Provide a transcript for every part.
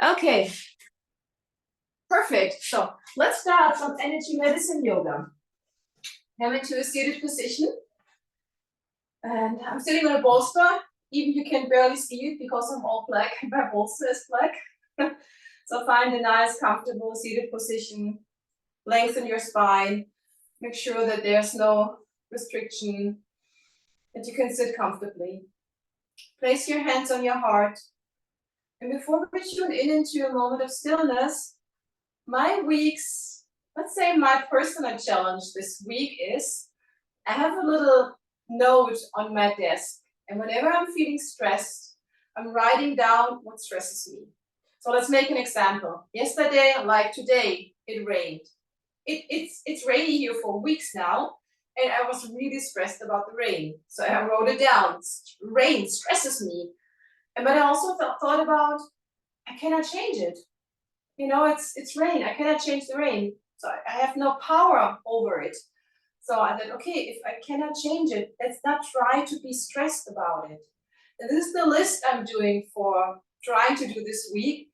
Okay, perfect. So let's start some energy medicine yoga. I'm into a seated position, and I'm sitting on a bolster. Even you can barely see it because I'm all black and my bolster is black. So find a nice, comfortable seated position. Lengthen your spine. Make sure that there's no restriction, that you can sit comfortably. Place your hands on your heart. And before we tune in into a moment of stillness, my week's, let's say my personal challenge this week is, I have a little note on my desk. And whenever I'm feeling stressed, I'm writing down what stresses me. So let's make an example. Yesterday, like today, it rained. It's rainy here for weeks now, and I was really stressed about the rain. So I wrote it down. Rain stresses me. But I also thought about, I cannot change it. You know, it's rain. I cannot change the rain. So I have no power over it. So I thought, okay, if I cannot change it, let's not try to be stressed about it. And this is the list I'm doing for trying to do this week.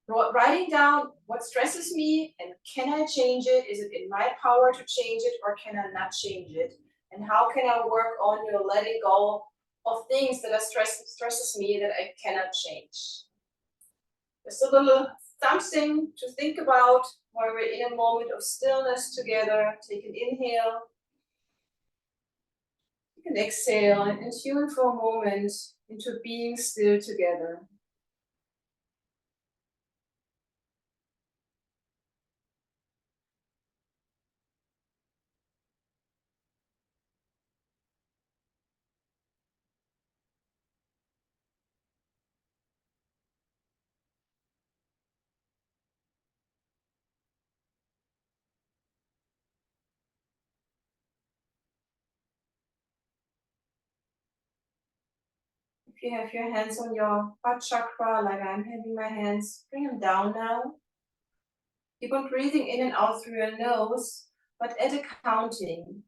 Writing down what stresses me and can I change it? Is it in my power to change it or can I not change it? And how can I work on letting go of things that are stresses me that I cannot change? Just a little something to think about while we're in a moment of stillness together. Take an inhale. You can exhale and tune for a moment into being still together. If you have your hands on your heart chakra, like I'm having my hands, bring them down now. Keep on breathing in and out through your nose, but at a counting.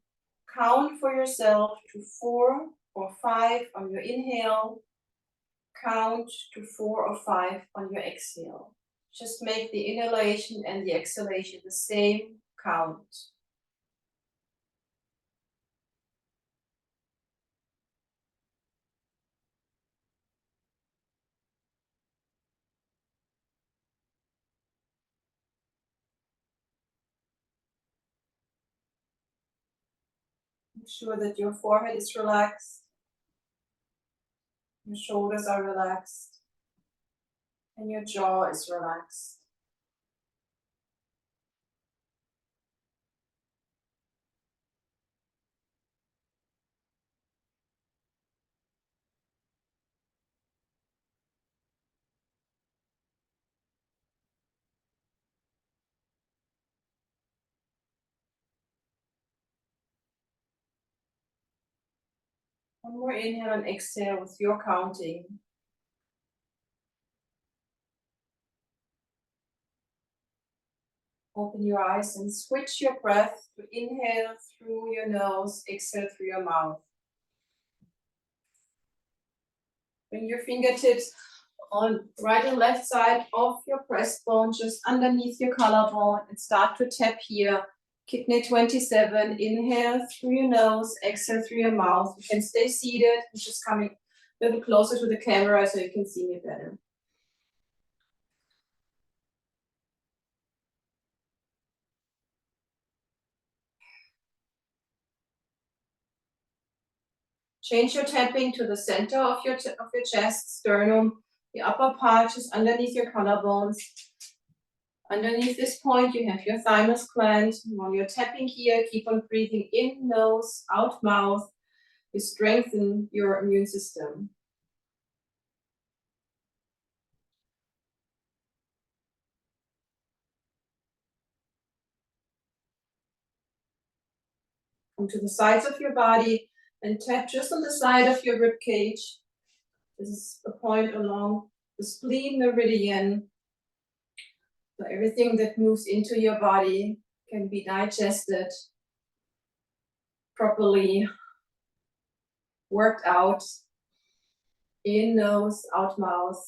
Count for yourself to 4 or 5 on your inhale. Count to 4 or 5 on your exhale. Just make the inhalation and the exhalation the same count. Make sure that your forehead is relaxed, your shoulders are relaxed, and your jaw is relaxed. One more inhale and exhale with your counting. Open your eyes and switch your breath to inhale through your nose, exhale through your mouth. Bring your fingertips on right and left side of your breastbone, just underneath your collarbone, and start to tap here. Kidney 27, inhale through your nose, exhale through your mouth. You can stay seated, I'm just coming a little closer to the camera so you can see me better. Change your tapping to the center of your chest, sternum, the upper part just underneath your collarbones. Underneath this point, you have your thymus gland. While you're tapping here, keep on breathing in nose, out mouth. You strengthen your immune system. Come to the sides of your body and tap just on the side of your rib cage. This is a point along the spleen meridian. So everything that moves into your body can be digested properly, worked out, in nose, out mouth.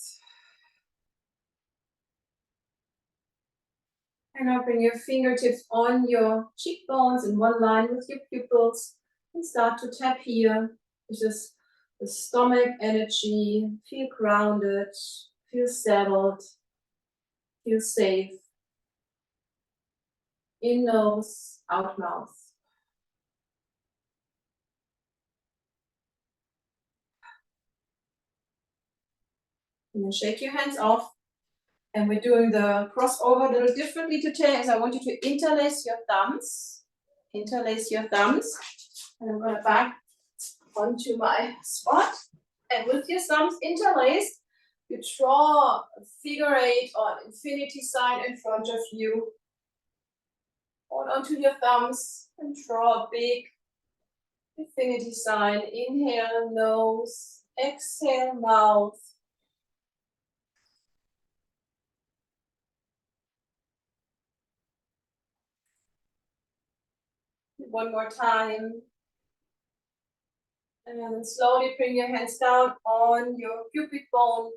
And now bring your fingertips on your cheekbones in one line with your pupils and start to tap here. This is the stomach energy. Feel grounded, feel settled, feel safe. In nose, out mouth. And then shake your hands off. And we're doing the crossover a little differently today, as I want you to interlace your thumbs. Interlace your thumbs. And I'm going to back onto my spot. And with your thumbs interlaced, you draw a figure 8 or an infinity sign in front of you. Hold onto your thumbs and draw a big infinity sign. Inhale, nose. Exhale, mouth. One more time. And then slowly bring your hands down on your pubic bone.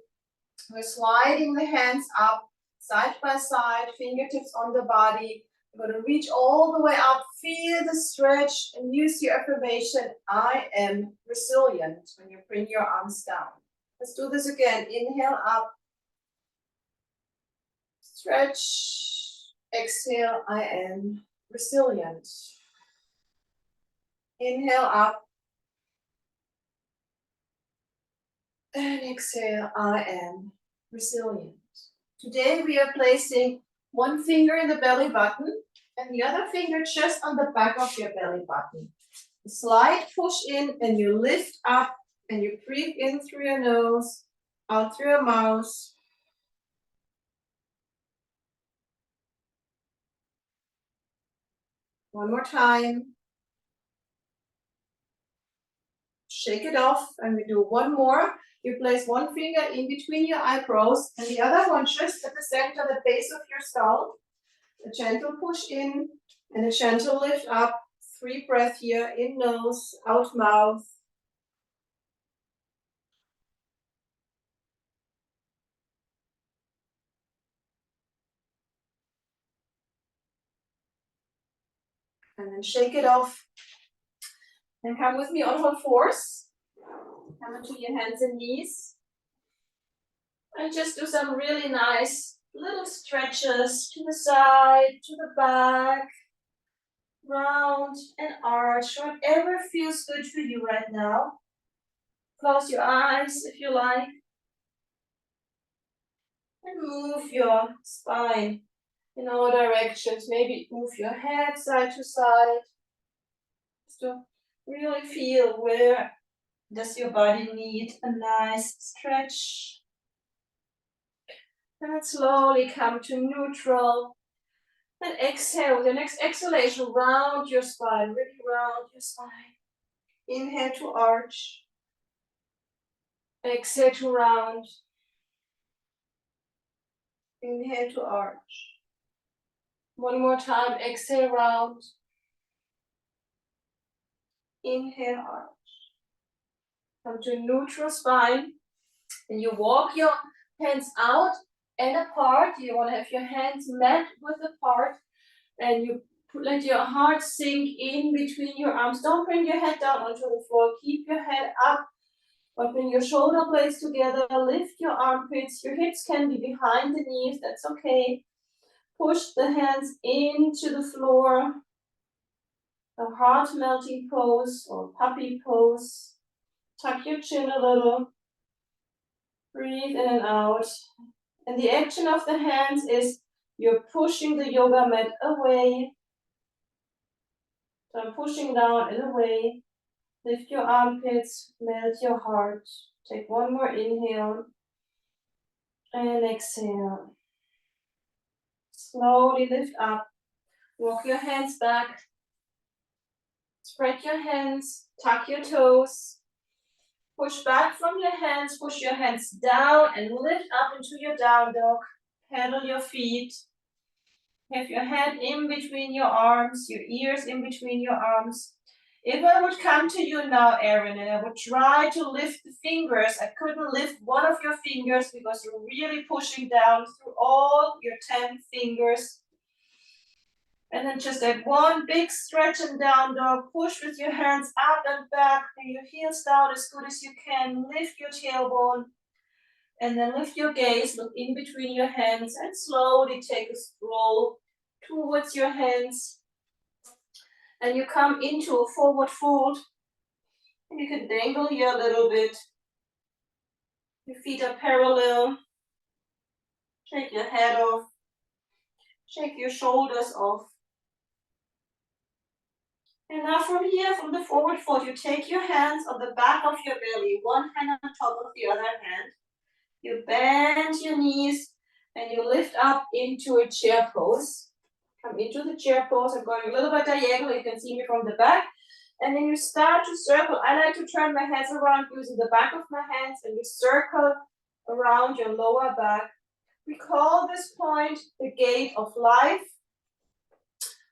We're sliding the hands up, side by side, fingertips on the body. You're going to reach all the way up, feel the stretch, and use your affirmation, I am resilient, when you bring your arms down. Let's do this again. Inhale up, stretch, exhale, I am resilient. Inhale up, and exhale, I am resilient. Today we are placing one finger in the belly button and the other finger just on the back of your belly button. A slight push in and you lift up and you breathe in through your nose, out through your mouth. One more time. Shake it off and we do one more. You place one finger in between your eyebrows and the other one just at the center, the base of your skull. A gentle push in and a gentle lift up. 3 breaths here, in nose, out mouth. And then shake it off. And come with me on all fours. Come into your hands and knees. And just do some really nice little stretches to the side, to the back, round and arch, whatever feels good for you right now. Close your eyes if you like. And move your spine in all directions. Maybe move your head side to side. Just to really feel where does your body need a nice stretch. And slowly come to neutral. And exhale. With your next exhalation, round your spine. Really round your spine. Inhale to arch. Exhale to round. Inhale to arch. One more time. Exhale, round. Inhale, arch. Come to neutral spine. And you walk your hands out and apart. You want to have your hands met with apart. And you let your heart sink in between your arms. Don't bring your head down onto the floor. Keep your head up. But bring your shoulder blades together. Lift your armpits. Your hips can be behind the knees. That's okay. Push the hands into the floor. A heart melting pose or puppy pose. Tuck your chin a little. Breathe in and out. And the action of the hands is you're pushing the yoga mat away. So I'm pushing down and away. Lift your armpits, melt your heart. Take one more inhale. And exhale. Slowly lift up. Walk your hands back. Spread your hands. Tuck your toes. Push back from your hands. Push your hands down and lift up into your down dog. Pedal your feet. Have your head in between your arms, your ears in between your arms. If I would come to you now, Erin, and I would try to lift the fingers, I couldn't lift one of your fingers because you're really pushing down through all your 10 fingers. And then just like one big stretch and down dog. Push with your hands up and back. Bring your heels down as good as you can. Lift your tailbone. And then lift your gaze. Look in between your hands and slowly take a scroll towards your hands. And you come into a forward fold. And you can dangle here a little bit. Your feet are parallel. Shake your head off. Shake your shoulders off. And now from here, from the forward fold, you take your hands on the back of your belly, one hand on top of the other hand. You bend your knees and you lift up into a chair pose. Come into the chair pose. I'm going a little bit diagonal. You can see me from the back. And then you start to circle. I like to turn my hands around using the back of my hands, and you circle around your lower back. We call this point the gate of life,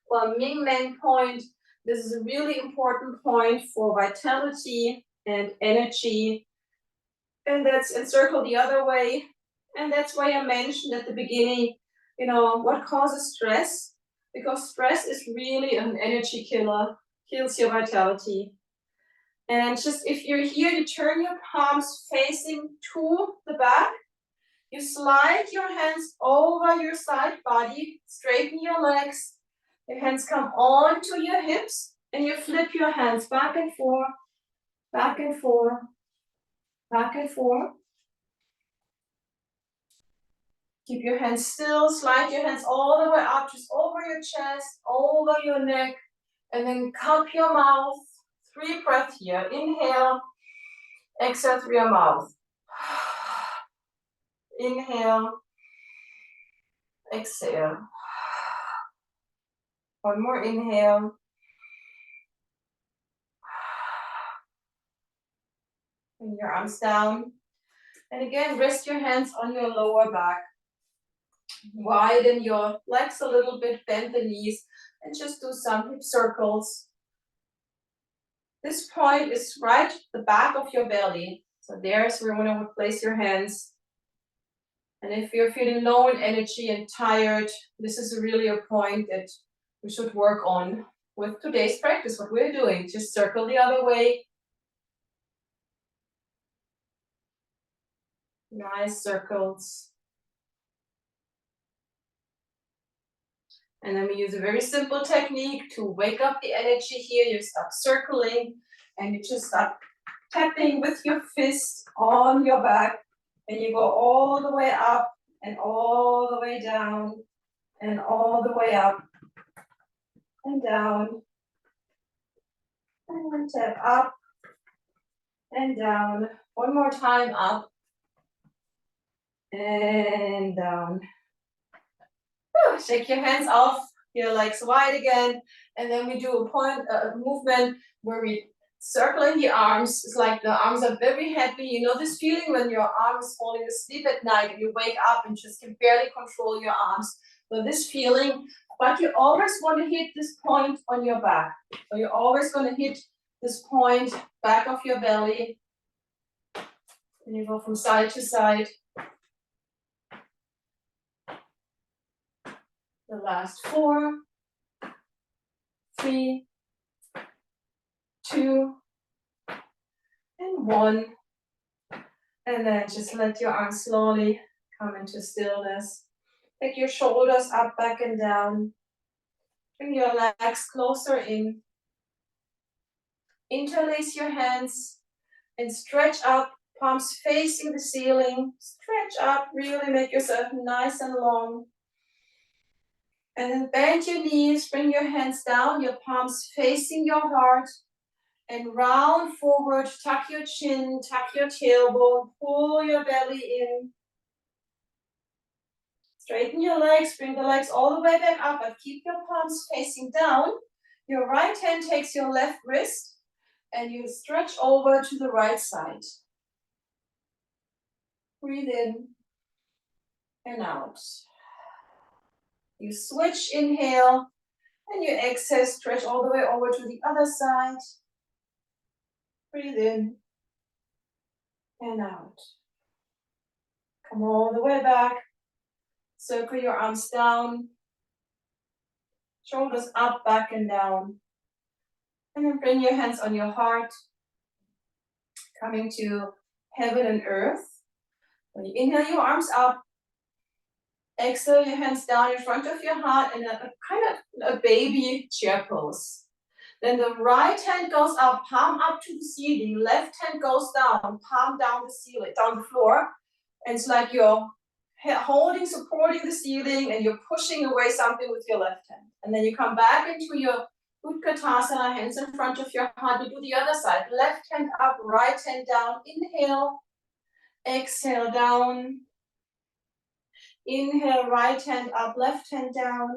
or Ming Men point. This is a really important point for vitality and energy. And that's encircle the other way. And that's why I mentioned at the beginning, what causes stress? Because stress is really an energy killer, kills your vitality. And just if you're here, you turn your palms facing to the back. You slide your hands over your side body, straighten your legs. Your hands come onto your hips, and you flip your hands back and forth, back and forth, back and forth. Keep your hands still, slide your hands all the way up, just over your chest, over your neck, and then cup your mouth. 3 breaths here. Inhale, exhale through your mouth. Inhale, exhale. One more inhale. Bring your arms down. And again, rest your hands on your lower back. Widen your legs a little bit, bend the knees, and just do some hip circles. This point is right at the back of your belly. So there's where you want to place your hands. And if you're feeling low in energy and tired, this is really a point that we should work on with today's practice, what we're doing. Just circle the other way. Nice circles. And then we use a very simple technique to wake up the energy here. You stop circling and you just start tapping with your fist on your back. And you go all the way up and all the way down and all the way up and down. And tap up and down. One more time, up and down. Shake your hands off, your legs wide again. And then we do a movement where we circling the arms. It's like the arms are very happy. You know this feeling when your arm is falling asleep at night and you wake up and just can barely control your arms. So this feeling, but you always want to hit this point on your back. So you're always going to hit this point, back of your belly. And you go from side to side. The last 4, 3, 2, and 1. And then just let your arms slowly come into stillness. Take your shoulders up, back, and down. Bring your legs closer in. Interlace your hands and stretch up, palms facing the ceiling. Stretch up, really make yourself nice and long. And then bend your knees, bring your hands down, your palms facing your heart. And round forward, tuck your chin, tuck your tailbone, pull your belly in. Straighten your legs, bring the legs all the way back up, but keep your palms facing down. Your right hand takes your left wrist, and you stretch over to the right side. Breathe in and out. You switch, inhale, and you exhale, stretch all the way over to the other side. Breathe in and out. Come all the way back. Circle your arms down. Shoulders up, back and down. And then bring your hands on your heart, coming to heaven and earth. When you inhale, your arms up. Exhale, your hands down in front of your heart in a kind of a baby chair pose. Then the right hand goes up, palm up to the ceiling. Left hand goes down, palm down the ceiling, down the floor. And it's like you're holding, supporting the ceiling, and you're pushing away something with your left hand. And then you come back into your Utkatasana, hands in front of your heart. You do the other side. Left hand up, right hand down. Inhale, exhale down. Inhale, right hand up, left hand down.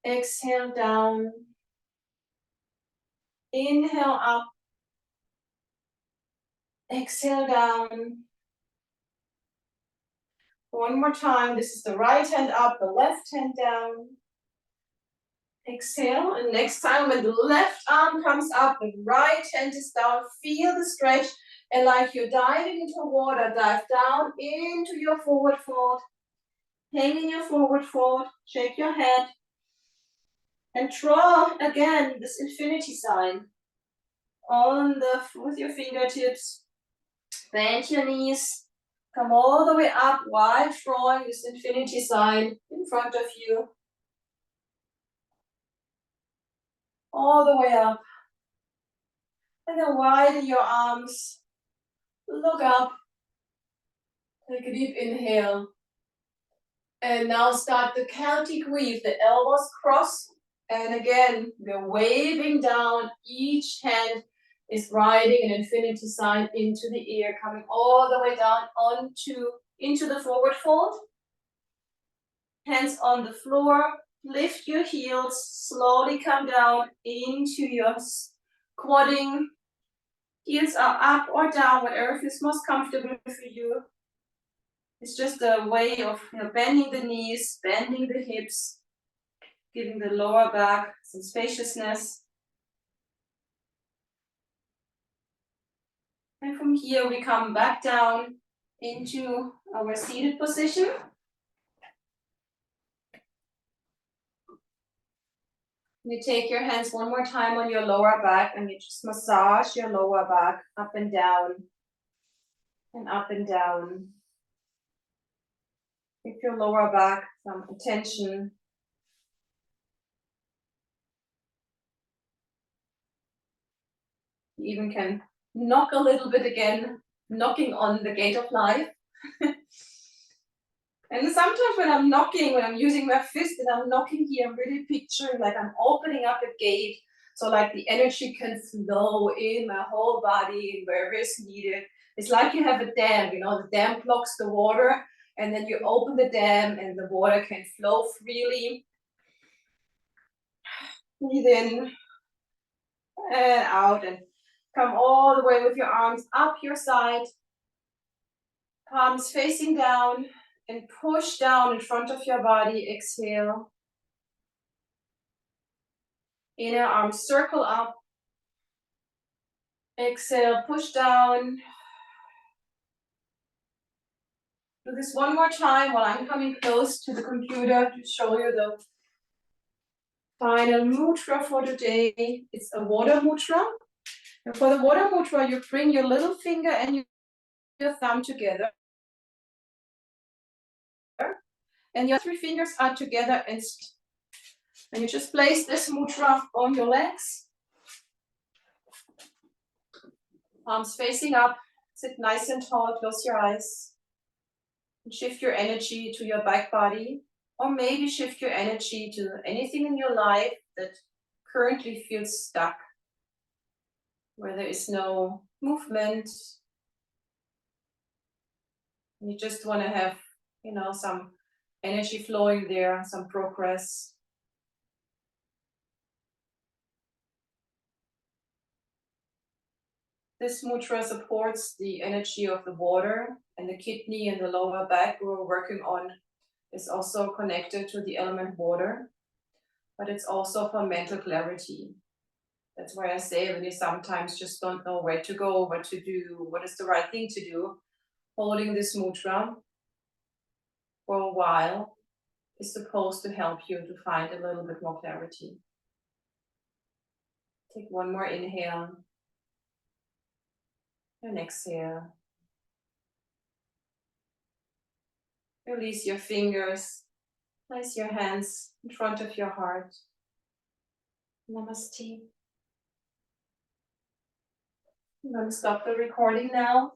Exhale down. Inhale up. Exhale down. One more time. This is the right hand up, the left hand down. Exhale, and next time when the left arm comes up, the right hand is down. Feel the stretch, and like you're diving into water, dive down into your forward fold. Hang in your forward fold, shake your head, and draw again this infinity sign with your fingertips. Bend your knees, come all the way up while drawing this infinity sign in front of you. All the way up. And then widen your arms. Look up. Take a deep inhale. And now start the Celtic weave. The elbows cross. And again, we're waving down. Each hand is riding an infinity sign into the air, coming all the way down into the forward fold. Hands on the floor. Lift your heels. Slowly come down into your squatting. Heels are up or down, whatever feels most comfortable for you. It's just a way of bending the knees, bending the hips, giving the lower back some spaciousness. And from here we come back down into our seated position. You take your hands one more time on your lower back and you just massage your lower back up and down and up and down. Give your lower back some attention. You even can knock a little bit again, knocking on the gate of life. And sometimes when I'm knocking, when I'm using my fist and I'm knocking here, I'm really picturing like I'm opening up a gate. So like the energy can flow in my whole body wherever it's needed. It's like you have a dam, the dam blocks the water and then you open the dam and the water can flow freely. Breathe in and out and come all the way with your arms up your side. Palms facing down. And push down in front of your body, exhale. Inner arms circle up. Exhale, push down. Do this one more time while I'm coming close to the computer to show you the final mudra for today. It's a water mudra. And for the water mudra, you bring your little finger and your thumb together. And your three fingers are together and you just place this mudra on your legs. Arms facing up, sit nice and tall, close your eyes. And shift your energy to your back body, or maybe shift your energy to anything in your life that currently feels stuck, where there is no movement. You just want to have, some energy flowing there, some progress. This mudra supports the energy of the water, and the kidney and the lower back we're working on is also connected to the element water, but it's also for mental clarity. That's why I say when you sometimes just don't know where to go, what to do, what is the right thing to do, holding this mudra for a while is supposed to help you to find a little bit more clarity. Take one more inhale and exhale. Release your fingers. Place your hands in front of your heart. Namaste. I'm going to stop the recording now.